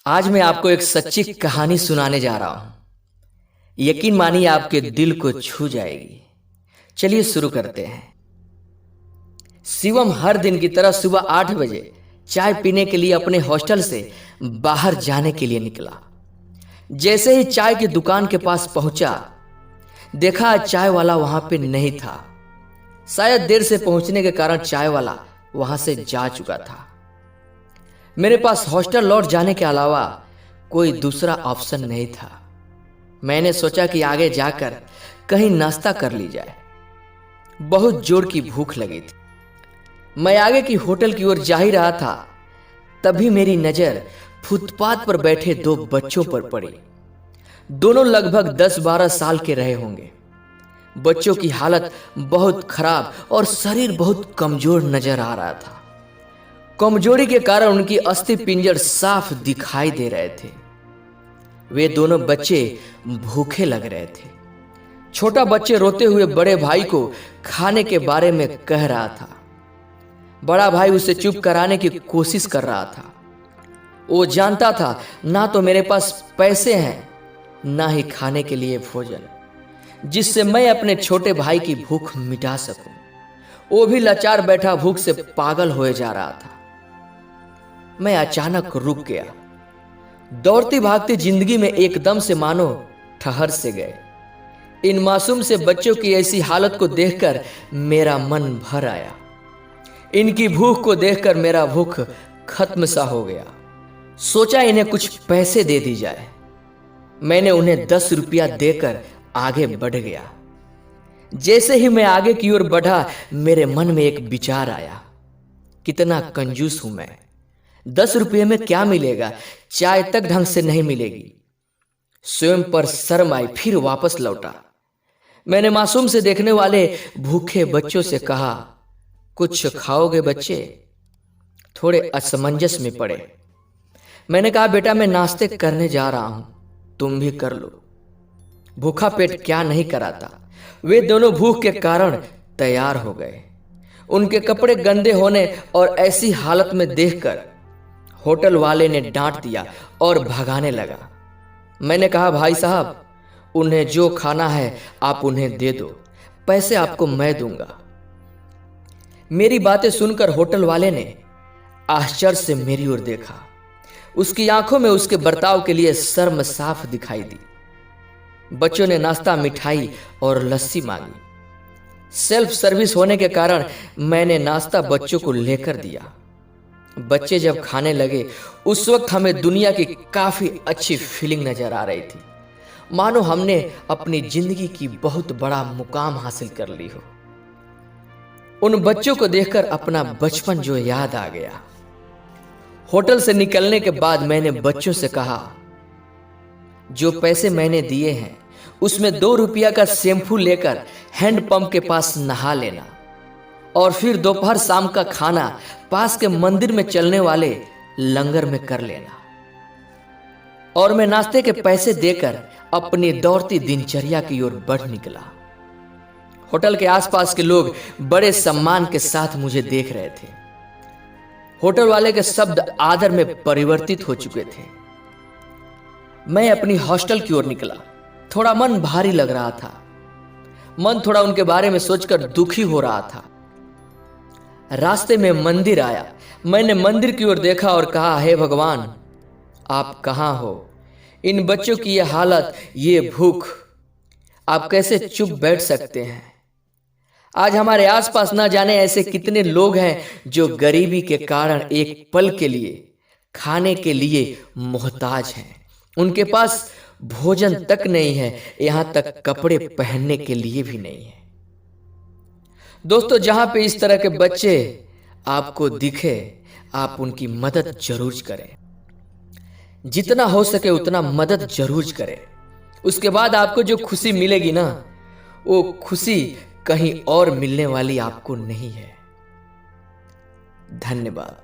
आज मैं आपको एक सच्ची कहानी सुनाने जा रहा हूं। यकीन मानिए आपके दिल को छू जाएगी। चलिए शुरू करते हैं। शिवम हर दिन की तरह सुबह 8 बजे चाय पीने के लिए अपने हॉस्टल से बाहर जाने के लिए निकला। जैसे ही चाय की दुकान के पास पहुंचा, देखा चाय वाला वहां पे नहीं था। शायद देर से पहुंचने के कारण चाय वाला वहां से जा चुका था। मेरे पास हॉस्टल लौट जाने के अलावा कोई दूसरा ऑप्शन नहीं था। मैंने सोचा कि आगे जाकर कहीं नाश्ता कर ली जाए। बहुत जोर की भूख लगी थी। मैं आगे की होटल की ओर जा ही रहा था, तभी मेरी नजर फुटपाथ पर बैठे दो बच्चों पर पड़ी। दोनों लगभग 10-12 साल के रहे होंगे। बच्चों की हालत बहुत खराब और शरीर बहुत कमजोर नजर आ रहा था। कमजोरी के कारण उनकी अस्थि पिंजर साफ दिखाई दे रहे थे। वे दोनों बच्चे भूखे लग रहे थे। छोटा बच्चे रोते हुए बड़े भाई को खाने के बारे में कह रहा था। बड़ा भाई उसे चुप कराने की कोशिश कर रहा था। वो जानता था ना तो मेरे पास पैसे हैं, ना ही खाने के लिए भोजन, जिससे मैं अपने छोटे भाई की भूख मिटा सकूं। वो भी लाचार बैठा भूख से पागल होए जा रहा था। मैं अचानक रुक गया। दौड़ती भागती जिंदगी में एकदम से मानो ठहर से गए। इन मासूम से बच्चों की ऐसी हालत को देखकर मेरा मन भर आया। इनकी भूख को देखकर मेरा भूख खत्म सा हो गया। सोचा इन्हें कुछ पैसे दे दी जाए। मैंने उन्हें 10 रुपया देकर आगे बढ़ गया। जैसे ही मैं आगे की ओर बढ़ा, मेरे मन में एक विचार आया, कितना कंजूस हूं मैं। 10 रुपये में क्या मिलेगा, चाय तक ढंग से नहीं मिलेगी। स्वयं पर शर्म आई, फिर वापस लौटा। मैंने मासूम से देखने वाले भूखे बच्चों से कहा, कुछ खाओगे बच्चे? थोड़े असमंजस में पड़े। मैंने कहा, बेटा मैं नाश्ते करने जा रहा हूं, तुम भी कर लो। भूखा पेट क्या नहीं कराता। वे दोनों भूख के कारण तैयार हो गए। उनके कपड़े गंदे होने और ऐसी हालत में देखकर होटल वाले ने डांट दिया और भगाने लगा। मैंने कहा, भाई साहब उन्हें जो खाना है आप उन्हें दे दो, पैसे आपको मैं दूंगा। मेरी बातें सुनकर होटल वाले ने आश्चर्य से मेरी ओर देखा। उसकी आंखों में उसके बर्ताव के लिए शर्म साफ दिखाई दी। बच्चों ने नाश्ता, मिठाई और लस्सी मांगी। सेल्फ सर्विस होने के कारण मैंने नाश्ता बच्चों को लेकर दिया। बच्चे जब खाने लगे, उस वक्त हमें दुनिया की काफी अच्छी फीलिंग नजर आ रही थी, मानो हमने अपनी जिंदगी की बहुत बड़ा मुकाम हासिल कर ली हो। उन बच्चों को देखकर अपना बचपन जो याद आ गया। होटल से निकलने के बाद मैंने बच्चों से कहा, जो पैसे मैंने दिए हैं उसमें 2 रुपया का शैम्पू लेकर हैंडपंप के पास नहा लेना और फिर दोपहर शाम का खाना पास के मंदिर में चलने वाले लंगर में कर लेना। और मैं नाश्ते के पैसे देकर अपनी दौड़ती दिनचर्या की ओर बढ़ निकला। होटल के आसपास के लोग बड़े सम्मान के साथ मुझे देख रहे थे। होटल वाले के शब्द आदर में परिवर्तित हो चुके थे। मैं अपनी हॉस्टल की ओर निकला। थोड़ा मन भारी लग रहा था। मन थोड़ा उनके बारे में सोचकर दुखी हो रहा था। रास्ते में मंदिर आया। मैंने मंदिर की ओर देखा और कहा, हे भगवान आप कहां हो? इन बच्चों की ये हालत, ये भूख, आप कैसे चुप बैठ सकते हैं? आज हमारे आसपास ना जाने ऐसे कितने लोग हैं जो गरीबी के कारण एक पल के लिए खाने के लिए मोहताज हैं। उनके पास भोजन तक नहीं है, यहां तक कपड़े पहनने के लिए भी नहीं है। दोस्तों, जहां पे इस तरह के बच्चे आपको दिखे, आप उनकी मदद जरूर करें। जितना हो सके उतना मदद जरूर करें। उसके बाद आपको जो खुशी मिलेगी ना, वो खुशी कहीं और मिलने वाली आपको नहीं है। धन्यवाद।